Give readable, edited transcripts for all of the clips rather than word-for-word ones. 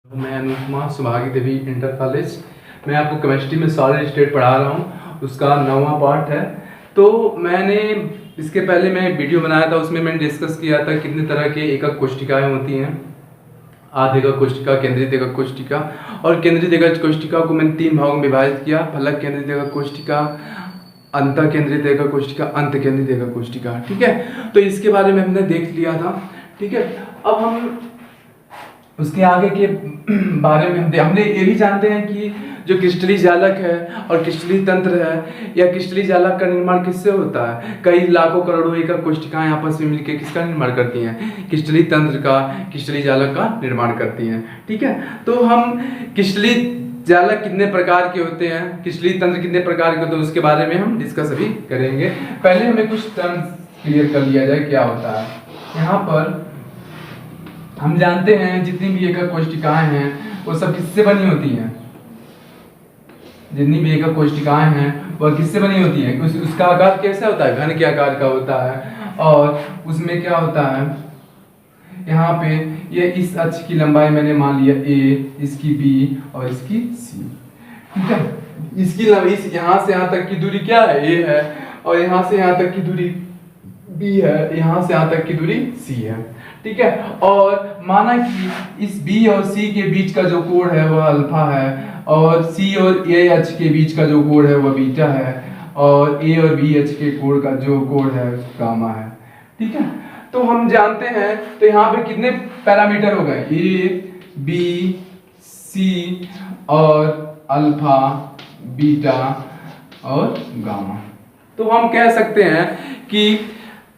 मैं अनुज कुमार सुभागी देवी inter college. मैं आपको केमिस्ट्री में सॉलिड स्टेट पढ़ा रहा हूँ, उसका 9वां पार्ट है। तो मैंने इसके पहले मैं वीडियो बनाया था, उसमें मैंने डिस्कस किया था कितने तरह के एकक कोशिकाएं होती हैं। आध एकक कोशिका, केंद्रित एकक कोशिका और केंद्रित एकक कोशिका को मैंने 3 भागों में विभाजित किया। फलक केंद्रित एकक कोशिका, अंत केंद्रित एकक कोशिका, अंत केंद्रित एकक कोशिका। ठीक है, तो इसके बारे में हमने देख लिया था। ठीक है, अब हम उसके आगे के बारे में हमने ये भी जानते हैं कि जो क्रिस्टलीय जालक है और क्रिस्टलीय तंत्र है, या क्रिस्टलीय जालक का निर्माण किससे होता है? कई लाखों करोड़ों एकक कोशिकाएं आपस में मिलकर किसका निर्माण करती हैं? क्रिस्टलीय तंत्र का, क्रिस्टलीय जालक का निर्माण करती हैं। ठीक है, तो हम क्रिस्टलीय जालक कितने प्रकार के होते हैं, क्रिस्टलीय तंत्र कितने प्रकार के होते हैं, उसके बारे में हम डिस्कस अभी करेंगे। पहले हमें कुछ टर्म्स क्लियर कर लिया जाए क्या होता है। यहाँ पर हम जानते हैं जितनी भी एकक कोशिकाएं हैं वो सब किससे बनी होती हैं? जितनी भी एकक कोशिकाएं हैं वह किससे बनी होती हैं? उसका आकार कैसा होता है? घन के आकार का होता है। और उसमें क्या होता है, यहाँ पे ये इस अक्ष की लंबाई मैंने मान लिया a, इसकी b और इसकी c। ठीक है, इसकी लंबाई यहाँ से यहाँ तक की दूरी क्या है? a है। और यहाँ से यहाँ तक की दूरी b है, यहाँ से यहाँ तक की दूरी c है। ठीक है, और माना कि इस b और c के बीच का जो कोण है वह अल्फा है, और c और a अक्ष के बीच का जो कोण है वह बीटा है, और a और b अक्ष के कोण का जो कोण है गामा है। ठीक है, तो हम जानते हैं, तो यहाँ पे कितने पैरामीटर हो गए? a, b, c और अल्फा, बीटा और गामा। तो हम कह सकते हैं कि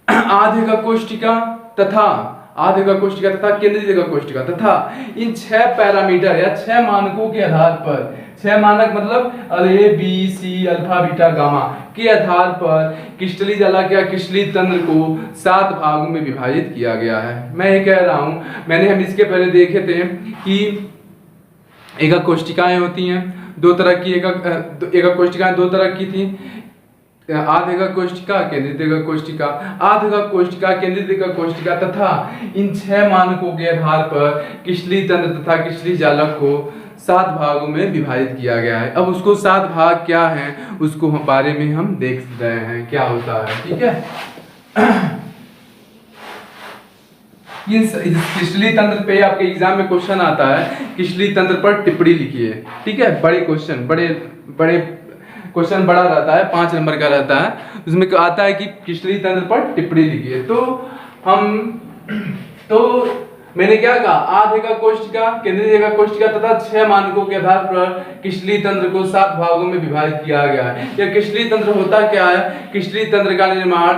आध एकक कोशिका तथा केंद्रित एकक कोशिका तथा इन 6 पैरामीटर या 6 मानकों के आधार पर, 6 मानक मतलब a, b, c, alpha, beta, gamma के आधार पर क्रिस्टलीय जालक या क्रिस्टलीय तंत्र को 7 भागों में विभाजित किया गया है। मैं ये कह रहा हूं, हम इसके पहले देखे थे कि एकक कोशिकाएं होती हैं दो तरह की, एकक कोशिकाएं 2 तरह की थी, आध एकक कोशिका, केंद्रित एकक कोशिका। आध एकक कोशिका, केंद्रित एकक कोशिका तथा इन 6 मानकों के आधार पर क्रिस्टलीय तंत्र तथा क्रिस्टलीय जालक को 7 भागों में विभाजित किया गया है। अब उसको 7 भाग क्या हैं उसको बारे में हम देख रहे हैं क्या होता है। ठीक है, इस क्रिस्टलीय तंत्र पे आपके एग्जाम में क्वेश्चन आता है, क्रिस्टलीय तंत्र पर टिप्पणी लिखिए। ठीक है, बड़े क्वेश्चन, बड़े क्वेश्चन बड़ा रहता है, 5 नंबर का रहता है। उसमें आता है कि क्रिस्टलीय तंत्र पर टिप्पणी लिखिए। तो मैंने क्या कहा, आध एकक कोशिका, केंद्रित एकक कोशिका तथा 6 मानकों के आधार पर क्रिस्टलीय तंत्र को 7 भागों में विभाजित किया गया है। यह क्रिस्टलीय तंत्र होता क्या है? क्रिस्टलीय तंत्र का निर्माण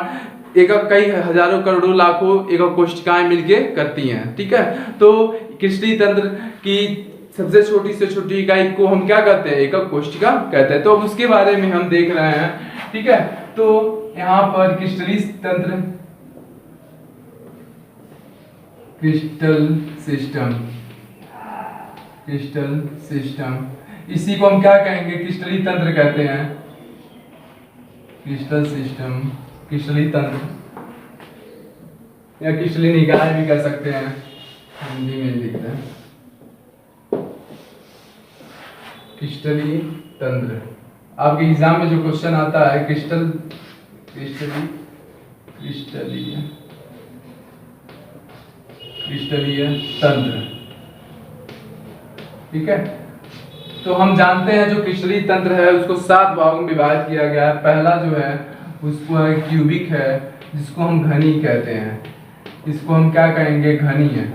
एकक कई हजारों करोड़ों लाखों एकक कोशिकाएं मिलके करती हैं। ठीक है, तो क्रिस्टलीय तंत्र की सबसे छोटी से छोटी इकाई को हम क्या कहते हैं? एकक कोशिका कहते हैं। तो अब उसके बारे में हम देख रहे हैं। ठीक है, तो यहाँ पर क्रिस्टलीय तंत्र, क्रिस्टल सिस्टम, इसी को हम क्या कहेंगे? क्रिस्टलीय तंत्र कहते हैं। क्रिस्टल सिस्टम, क्रिस्टलीय तंत्र या क्रिस्टलीय निकाय भी कह सकते हैं, हिंदी में लिखते हैं क्रिस्टलीय तंत्र। आपके एग्जाम में जो क्वेश्चन आता है क्रिस्टलीय तंत्र। ठीक है, तो हम जानते हैं जो क्रिस्टलीय तंत्र है उसको 7 भागों में विभाजित किया गया है। पहला जो है उसको है क्यूबिक है, जिसको हम घनी कहते हैं। इसको हम क्या कहेंगे? घनीय।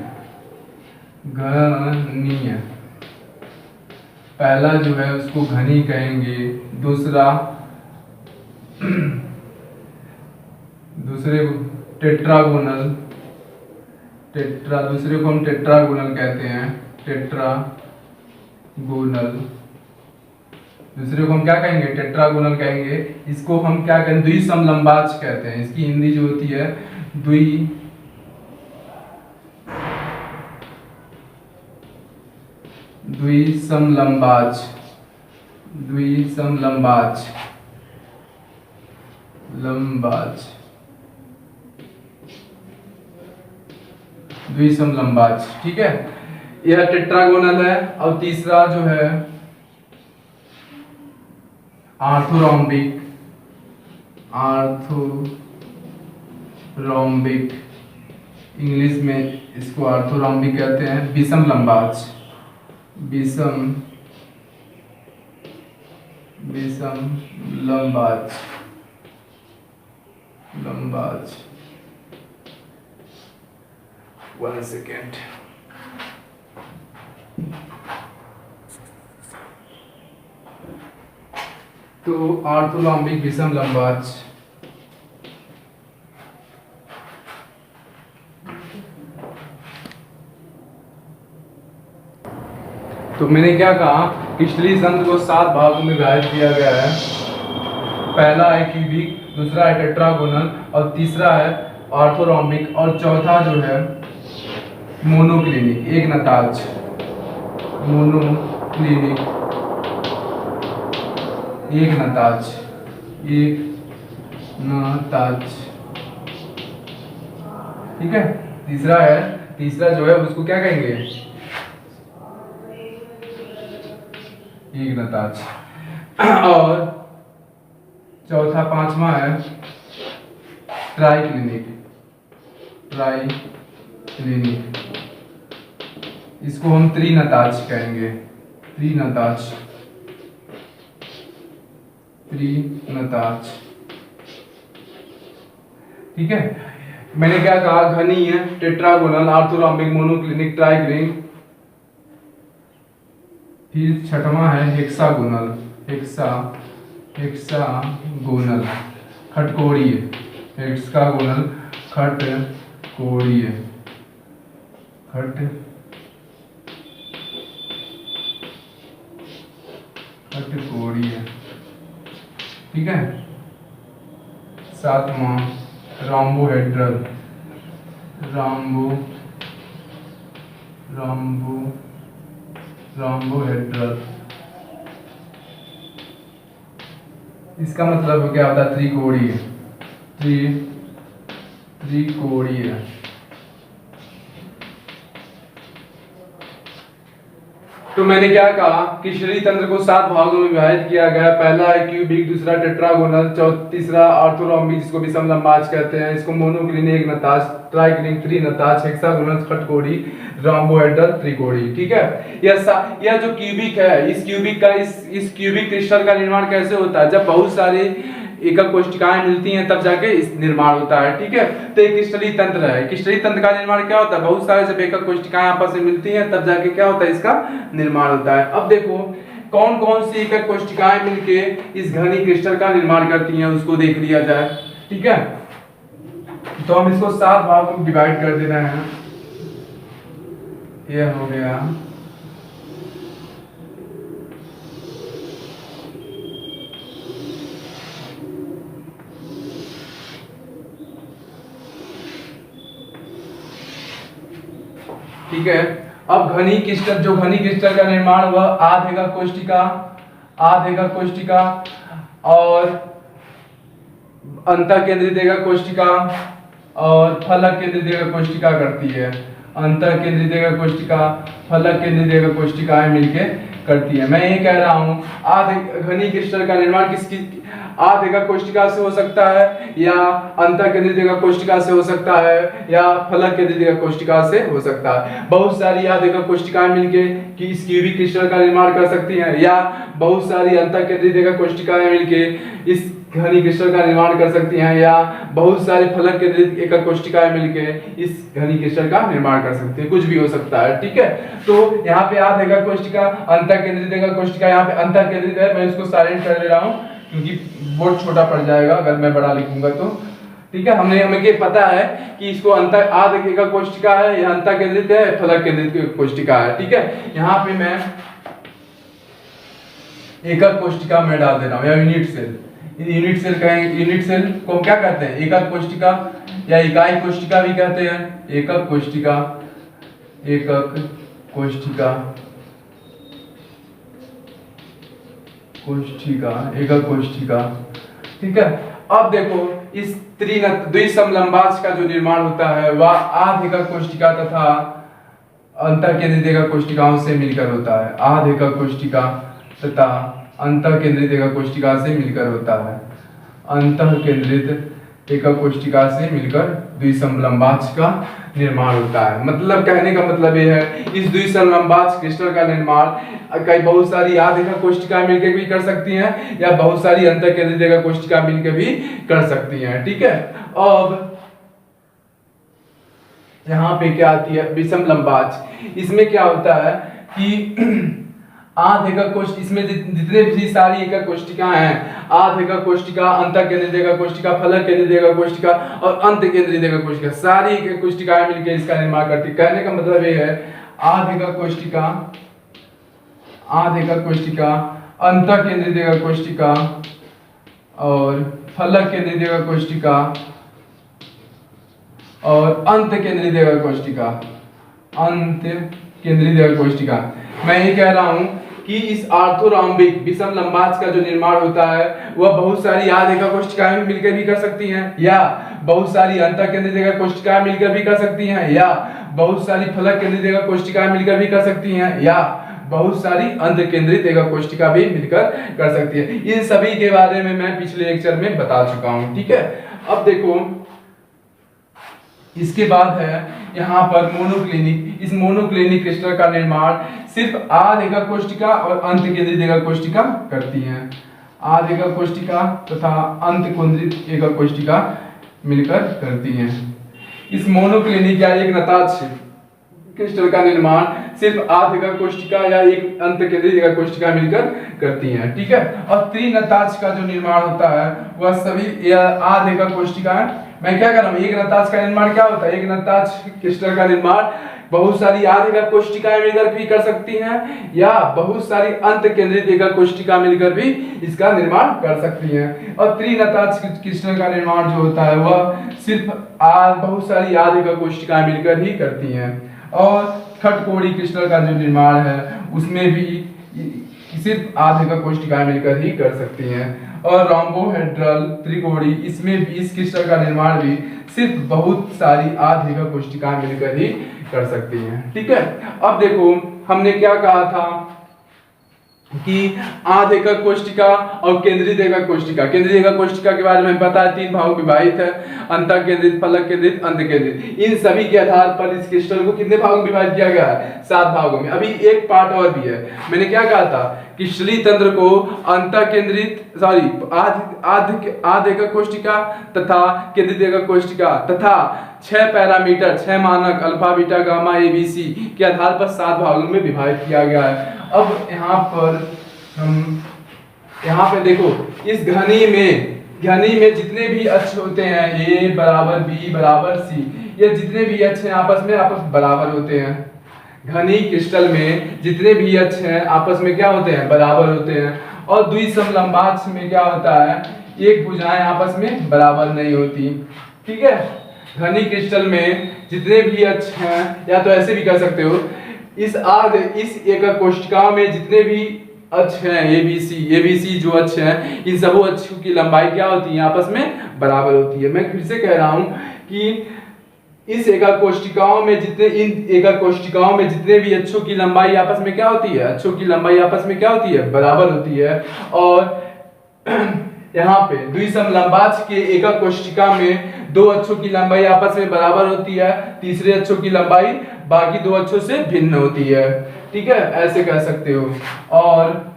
पहला जो है उसको घनी कहेंगे। दूसरे को टेट्रागोनल, दूसरे को हम टेट्रागोनल कहते हैं, टेट्रागोनल। दूसरे को हम क्या कहेंगे? टेट्रागोनल कहेंगे। इसको हम क्या कहेंगे? द्विसमलंबाज कहते हैं। इसकी हिंदी जो होती है द्विसमलंबाज। ठीक है, यह टेट्रागोनल है। और तीसरा जो है आर्थोरोम्बिक, आर्थोरोम्बिक, इंग्लिश में इसको आर्थोरोम्बिक कहते हैं। विषम लंबाज, विषम लंबाज, वन सेकेंड। तो आर्थोरोम्बिक विषम लंबाज, तो मैंने क्या कहा, क्रिस्टलीय तंत्र को 7 भागों में विभाजित किया गया है। पहला है क्यूबिक, दूसरा है टेट्रागोनल, और तीसरा है आर्थोरोम्बिक, और चौथा जो है मोनोक्लिनिक, एक नताज, मोनोक्लिनिक, एक नताज, ठीक है। तीसरा जो है उसको क्या कहेंगे, एक नताज। और चौथा पांचवा है ट्राइक्लिनिक, इसको हम त्रिनताज कहेंगे, त्रिनताज। ठीक है। मैंने क्या कहा, घनीय, टेट्रागोनल, आर्थोरोम्बिक, मोनोक्लिनिक, ट्राइक्लिनिक। फिर छठवां है हेक्सागोनल, हेक्सागोनल, खटकोणीय, हेक्सागोनल, खटकोणीय, ठीक है। सातवां रोम्बोहेड्रल, रोम्बोहेड्रल, इसका मतलब क्या होता है, त्रिकोणीय, त्रिकोणीय। तो मैंने क्या कहा, क्रिस्टलीय तंत्र को 7 भागों में विभाजित किया गया। पहला है क्यूबिक, दूसरा टेट्रागोनल, तीसरा आर्थोरोम्बिक जिसको विषम लंबाज कहते हैं, इसको मोनोक्लिनिक, एक नताज, ट्राइक्लिनिक, त्रिनताज, हेक्सागोनल, खटकोणी, रोम्बोहेड्रल, त्रिकोणी। ठीक है। यह जो क्यूबिक है, इस क्यूबिक क्रिस्टल का निर्माण कैसे होता है, जब बहुत सारे एकक कोशिकाएं मिलती हैं तब जाके इस निर्माण होता है। ठीक है। तो एक क्रिस्टलीय तंत्र है। क्रिस्टलीय तंत्र का निर्माण क्या होता है, बहुत सारे जब एकक कोशिकाएं आपस में मिलती हैं तब जाके क्या होता है, इसका निर्माण होता है। अब देखो कौन कौन सी एकक कोशिकाएं मिलके इस घनी क्रिस्टल का निर्माण करती हैं, उसको देख लिया जाए। ठीक है। तो हम इसको 7 भागों में डिवाइड कर दे रहे हैं। यह हो गया ठीक है। अब घनी क्रिस्टल का निर्माण हुआ, आधेकक कोशिका और अंतःकेंद्रित एकक कोशिका और फलक केंद्रित एकक कोशिका करती है। अंतःकेंद्रित एकक कोशिका, फलक केंद्रित एकक कोशिकाएं मिलके करती है। मैं ये कह रहा हूँ घनी क्रिस्टल का निर्माण आध एकक कोशिका से हो सकता है, या अंतःकेंद्रित एकक कोशिका से हो सकता है, या फलक केंद्रित एकक कोशिका से हो सकता है। बहुत सारी आध एकक कोशिकाएं मिलके कि इस क्यूबिक क्रिस्टल का निर्माण कर सकती हैं, या बहुत सारी अंतःकेंद्रित एकक कोशिकाएं मिलके इस घनी क्रिस्टल का निर्माण कर सकती हैं, या बहुत सारे फलक केंद्रित एकक कोशिकाएं मिलके इस घनी क्रिस्टल का निर्माण कर सकती है। कुछ भी हो सकता है। ठीक है। तो यहाँ पे आध एकक कोशिका, अंतःकेंद्रित एकक कोशिका, यहाँ पे अंतःकेंद्रित है, मैं इसको साइलेंट कर दे रहा हूँ क्योंकि बोर्ड छोटा पड़ जाएगा अगर मैं बड़ा लिखूंगा तो। ठीक है। हमें पता है कि इसको आध एकक कोशिका है, या अंतःकेंद्रित है, फलक केंद्रित कोशिका है। ठीक है। यहाँ पे मैं एकक कोशिका में डाल दे रहा हूँ, या यूनिट सेल। यूनिट सेल को क्या कहते हैं, एकक कोशिका या इकाई कोशिका भी कहते हैं। एकक कोशिका, एकक कोशिका। ठीक है। अब देखो इस द्विसमलंबाज का जो निर्माण होता है वह आध एकक कोशिका तथा अंतःकेंद्रित एकक कोशिकाओं से मिलकर होता है। आध एकक कोशिका तथा अंतःकेंद्रित एकक कोशिका से मिलकर होता है। अंतःकेंद्रित एकक कोशिका से मिलकर द्विसमलंबाक्ष का निर्माण होता है। मतलब कहने का मतलब ये है, इस द्विसमलंबाक्ष क्रिस्टल का निर्माण कई बहुत सारी आध एकक कोशिकाएं मिलकर भी कर सकती हैं या बहुत सारी अंतःकेंद्रित एकक कोशिका मिलकर भी कर सकती हैं। ठीक है, अब यहाँ पे क्या आती है विषमलंबाक्ष। इसमें क्या होता है कि आध एकक कोशिका, इसमें जितने भी सारी एकक कोशिकाएं हैं, आध एकक कोशिका, अंतःकेंद्रित एकक कोशिका, फलक केंद्रित एकक कोशिका और अंत केंद्रित एकक कोशिका, सारी एकक कोशिकाएं मिलकर इसका निर्माण करती है। कहने का मतलब ये है, आध एकक कोशिका, आध एकक कोशिका, अंतःकेंद्रित एकक कोशिका और फलक केंद्रित एकक कोशिका और अंत केंद्रित एकक कोशिका, अंत केंद्रित एकक कोशिका। मैं ये कह रहा हूं कि इस ऑर्थोरॉम्बिक विषमलंबाक्ष का जो निर्माण होता है वह बहुत सारी आध एकक कोशिकाएं मिलकर भी कर सकती हैं या बहुत सारी अंतःकेंद्रित एकक कोशिकाएं मिलकर भी कर सकती हैं या बहुत सारी फलक केंद्रित एकक कोशिकाएं मिलकर भी कर सकती हैं या बहुत सारी अंत केंद्रित एकक कोशिका भी मिलकर कर सकती है। इन सभी के बारे में मैं पिछले लेक्चर में बता चुका हूं। ठीक है, अब देखो इसके बाद है यहाँ पर मोनोक्लिनिक। इस मोनोक्लिनिक क्रिस्टल का निर्माण सिर्फ आध एकक कोशिका और अंत केंद्रित एकक कोशिका करती हैं। आध एकक कोशिका तथा अंत केंद्रित एकक कोशिका मिलकर करती हैं। इस मोनोक्लिनिक या एक नताक्ष क्रिस्टल का निर्माण सिर्फ आध एकक कोशिका या एक अंत केंद्रित एकक कोशिका मिलकर करती हैं। ठीक है, और त्रिनताक्ष का जो निर्माण होता है वह सभी आध एकक कोशिकाएं। मैं क्या कर रहा हूँ, एक नताक्ष का निर्माण क्या होता है, एक नताक्ष क्रिस्टल का निर्माण बहुत सारी आध एकक कोशिकाएं मिलकर भी कर सकती हैं या बहुत सारी अंत केंद्रित एकक कोशिका मिलकर भी इसका निर्माण कर सकती हैं। और त्रिनताक्ष क्रिस्टल का निर्माण जो होता है वह सिर्फ बहुत सारी आध एकक कोशिकाएं मिलकर ही करती हैं। और खटकोड़ी क्रिस्टल का जो निर्माण है उसमें भी सिर्फ आध एकक कोशिकाएं मिलकर ही कर सकती हैं। और रोम्बोहेड्रल त्रिकोणी, इसमें भी इस क्रिस्टल का निर्माण भी सिर्फ बहुत सारी आध एकक कोशिकाएं मिलकर ही कर सकती हैं। ठीक है, अब देखो हमने क्या कहा था कि आध एकक कोशिका और केंद्रित एकक कोशिका। केंद्रित एकक कोशिका के बारे में पता है, तीन भागों में विभाजित है, अंतःकेंद्रित, फलक केंद्रित, अंत केंद्रित। इन सभी के आधार पर इस क्रिस्टल को कितने भागों में विभाजित किया गया है, 7 भागों में। अभी एक पार्ट और भी है। मैंने क्या कहा था कि श्ली तंत्र को अंतःकेंद्रित आध एकक कोशिका तथा केंद्रित एकक कोशिका तथा 6 पैरामीटर, 6 मानक अल्फा, बीटा, गामा, एबीसी के आधार पर 7 भागों में विभाजित किया गया है। अब यहाँ पे देखो, इस घनी में जितने भी अक्ष होते हैं, ए बराबर बी बराबर सी, ये जितने भी अक्ष हैं आपस बराबर होते हैं। घनी क्रिस्टल में जितने भी अक्ष हैं आपस में क्या होते हैं, बराबर होते हैं। और द्विसमलंबाक्ष में क्या होता है, एक भुजाएं आपस में बराबर नहीं होती। ठीक है, घनी क्रिस्टल में जितने भी अक्ष हैं, या तो ऐसे भी कर सकते हो, इस एकक कोशिकाओं में जितने भी अक्ष हैं, एबीसी जो अक्ष हैं, इन सब अक्षों की लंबाई क्या होती है, आपस में बराबर होती है। मैं फिर से कह रहा हूं कि इस एकक कोशिकाओं में जितने भी अक्षों की लंबाई आपस में क्या होती है, अक्षों की लंबाई आपस में क्या होती है, बराबर होती है। और यहाँ पे द्विसमलंबाक्ष के एकक कोशिका में 2 अक्षों की लंबाई आपस में बराबर होती है, तीसरे अक्षों की लंबाई बाकी 2 अक्षों से भिन्न होती है। ठीक है, ऐसे कह सकते हो। और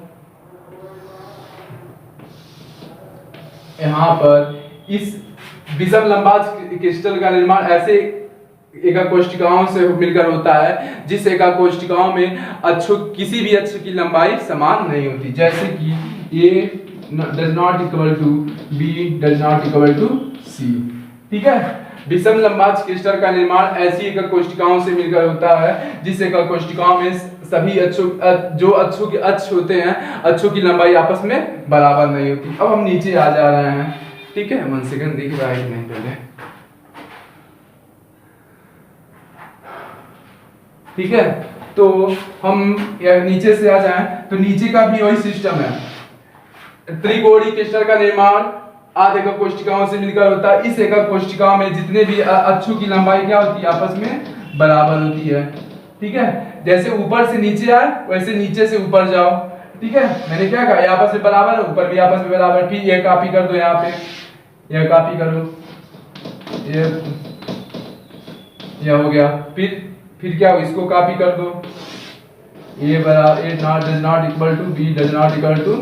यहाँ पर इस विषमलंबाक्ष क्रिस्टल का निर्माण ऐसे एकक कोशिकाओं से मिलकर होता है जिस एकक कोशिकाओं में किसी भी अक्ष की लंबाई समान नहीं होती, जैसे कि A does not equal to B does not equal to C। ठीक है, विषमलंबाक्ष क्रिस्टल का निर्माण ऐसी एकक कोशिकाओं से मिलकर होता है जिस एकक कोशिकाओं में सभी अक्षों के अक्ष होते हैं, अक्षों की लंबाई आपस में बराबर नहीं होती। अब हम नीचे आ जा रहे हैं। ठीक है, 1 सेकंड दिख रहा है नहीं पहले। ठीक है, तो हम नीचे से आ जाएं तो नीचे का भी वही सिस्टम है। त्रिकोणी क्रिस्टल का निर्माण आध एकक कोशिकाओं से मिलकर होता है। इस एकक कोशिकाओं में जितने भी अक्षों की लंबाई क्या होती है, आपस में बराबर होती है। ठीक है, जैसे ऊपर से नीचे आए वैसे नीचे से ऊपर जाओ। ठीक है, मैंने क्या कहा, आपस में बराबर है, ऊपर भी आपस में बराबर। फिर ये कॉपी कर दो, यहाँ पे यह कॉपी करो, ये हो गया। फिर क्या हो, इसको कॉपी कर दो, ए बराबर A not does not equal to B does not equal to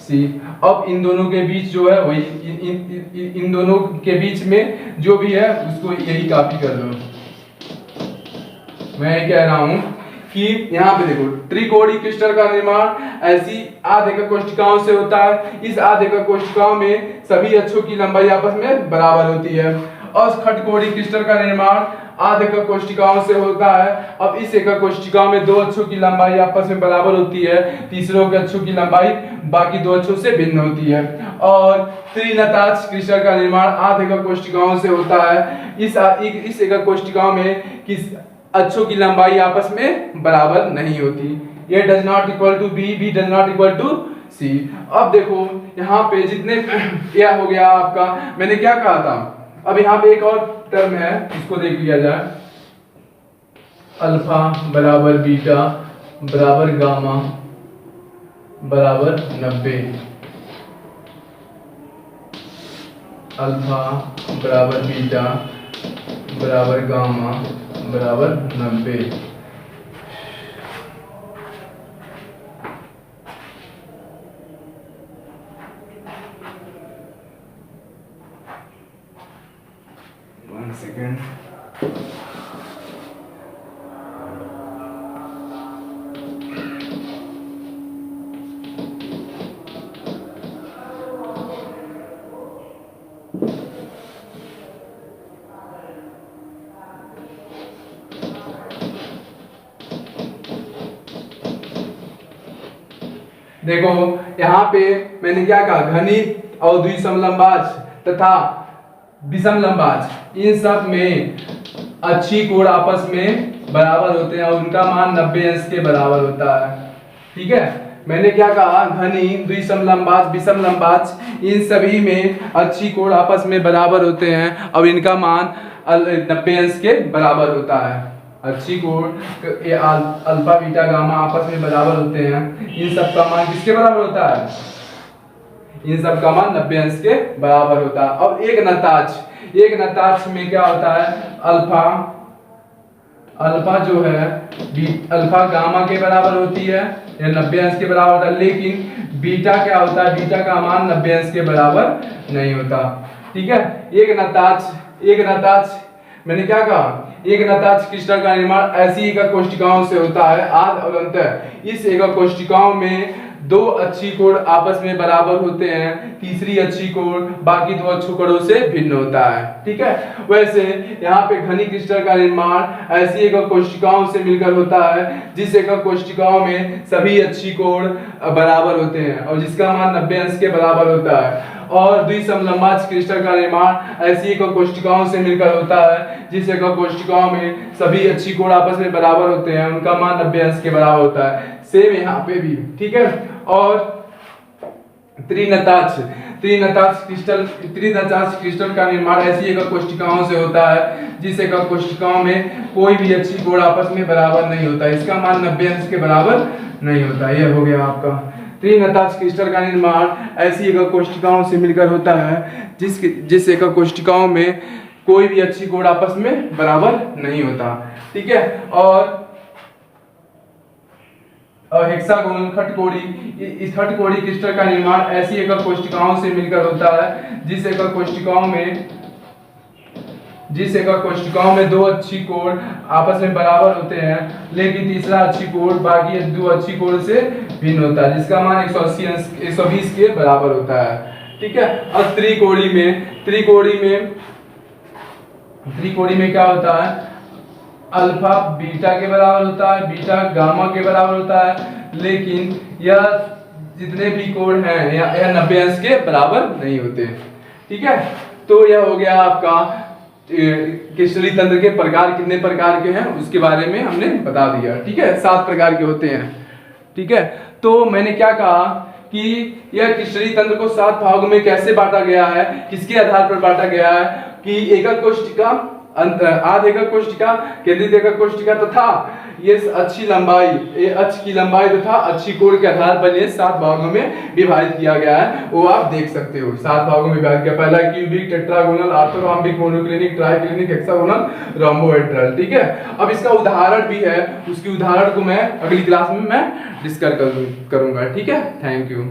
C. अब इन दोनों के बीच जो है वही इन दोनों के बीच में जो भी है उसको यही कॉपी कर लो। मैं कह रहा हूं कि यहाँ पे देखो, त्रिकोणीय क्रिस्टल का निर्माण ऐसी आधेकक कोष्ठिकाओं से होता है। इस आधेकक कोष्ठिकाओं में सभी अक्षों की लंबाई आपस में बराबर होती है। और खटकोणीय क्रिस्टल का निर्माण आधेकक कोष्ठिकाओं से होता है। अब इस एकक कोष्ठिकाओं में दो अक्षों की लंबाई आपस में बराबर होती है, तीसरों के अक्षों की लंबाई बाकी दो अक्षों से भिन्न होती है। और त्रिनताक्ष क्रिस्टल का निर्माण आधेकक कोष्ठिकाओं से होता है। इस एकक कोष्ठिकाओं में किस अक्षों की लंबाई आपस में बराबर नहीं होती। ये does not equal to B, B does not equal to C. अब देखो यहाँ पे जितने यह हो गया आपका, मैंने क्या कहा था। अब यहाँ पे एक और टर्म है, इसको देख लिया जाए। अल्फा बराबर बीटा बराबर गामा बराबर 90। अल्फा बराबर बीटा बराबर गामा बराबर 90। One second. देखो यहाँ पे मैंने क्या कहा, घनित और द्विसमलंबाज तथा विषमलंबाज इन सब में अच्छी कोण आपस में बराबर होते हैं और उनका मान 90 अंश के बराबर होता है। ठीक है, मैंने क्या कहा, घनित द्विसमलंबाज विषमलंबाज इन सभी में अच्छी कोण आपस में बराबर होते हैं और इनका मान 90 अंश के बराबर होता है। अच्छी कोण अल्फा बीटा गामा आपस में बराबर होते हैं, इन सब का मान किसके बराबर होता है, इन सब का मान 90 अंश के बराबर होता है। अब एक नताक्ष में क्या होता है, अल्फा जो है अल्फा गामा के बराबर होती है, या 90 अंश के बराबर होता है। लेकिन बीटा क्या होता है, बीटा का मान 90 अंश के बराबर नहीं होता। ठीक है, एक नताक्ष मैंने क्या कहा, एक नताक्ष क्रिस्टल का निर्माण ऐसी एकक कोष्ठिकाओं से होता है आद और अंत। इस एकक कोष्ठिकाओं में दो अच्छी कोण आपस में बराबर होते हैं, तीसरी अच्छी कोण बाकी दो अच्छी कोणों से भिन्न होता है। ठीक है, वैसे यहाँ पे घनी क्रिस्टल का निर्माण ऐसी एकक कोष्ठिकाओं से मिलकर होता है जिस एकक कोष्ठिकाओं में सभी अच्छी कोण बराबर होते हैं और जिसका मान 90 अंश के बराबर होता है। और द्विसमलंबाज क्रिस्टल का निर्माण ऐसी एकक कोष्ठिकाओं से मिलकर होता है जिस एकक कोष्ठिकाओं में सभी अच्छी कोण आपस में बराबर होते हैं, उनका मान 90 अंश के बराबर होता है। सेम यहाँ पे भी। ठीक है, और त्रिनताक्ष क्रिस्टल का निर्माण ऐसी एकक कोष्ठिकाओं से होता है जिस एकक कोष्ठिकाओं में कोई भी अच्छी कोण आपस में बराबर नहीं होता, इसका मान 90 अंश के बराबर नहीं होता। यह हो गया आपका त्रिनताक्ष क्रिस्टल का निर्माण ऐसी एकक कोष्ठिकाओं से मिलकर होता है जिस एकक कोष्ठिकाओं में कोई भी अच्छी कोण आपस में बराबर नहीं होता। ठीक है, और हेक्सागोनल खटकोणी, इस खटकोणी क्रिस्टल का निर्माण ऐसी एकक कोष्ठिकाओं से मिलकर होता है जिस एकक कोष्ठिकाओं में दो अच्छी कोण आपस में बराबर होते हैं लेकिन तीसरा अच्छी कोण बाकी दो अच्छी कोण से भिन्न होता है, जिसका मान 120 के बराबर होता है। ठीक है, अब त्रिकोणी में क्या होता है, अल्फा बीटा के बराबर होता है, बीटा गामा के बराबर होता है, लेकिन यह जितने भी कोण हैं यह 90 अंश के बराबर नहीं होते। ठीक है, तो यह हो गया आपका क्रिस्टलीय तंत्र के प्रकार कितने प्रकार के हैं उसके बारे में हमने बता दिया। ठीक है, 7 प्रकार के होते हैं। ठीक है, तो मैंने क्या कहा कि यह क्रिस्टलीय तंत्र को 7 भागों में कैसे बांटा गया है, किसके आधार पर बांटा गया है कि एकक कोष्ठिका आधे का कोष्टिका, केंद्रित एকক कोष्टिका तथा ये अच्छी लंबाई, ये अक्ष की लंबाई तथा अच्छी कोण के आधार पर ये 7 भागों में विभाजित किया गया है, वो आप देख सकते हो। 7 भागों में विभाजित किया, पहला cubic, tetragonal, orthorhombic, monoclinic, triclinic, hexagonal, rhombohedral. ठीक है, अब इसका उदाहरण भी है, उसकी उदाहरण को मैं अगली क्लास में मैं डिस्कस करूंगा। ठीक है, थैंक यू।